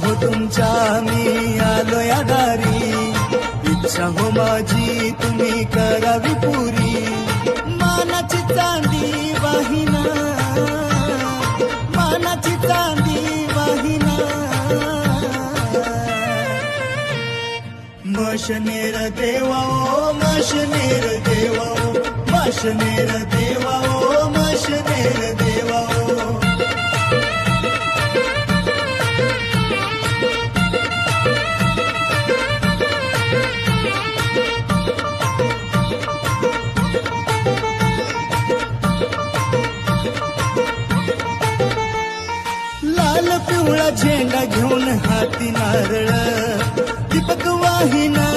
हो तुमच्या मी आलो या दारी, इच्छा हो माझी तुम्ही करावी पुरी. मानाची चांदी वाहिना, मानाची चांदी वाहिना. मशनेर देवा ओ मशनेर देवा ओ, मशनेर देवा ओ मशनेर देवा ओ. लाल पिवळा झेंडा घेऊन हाती नारळ, दीपक वाहिना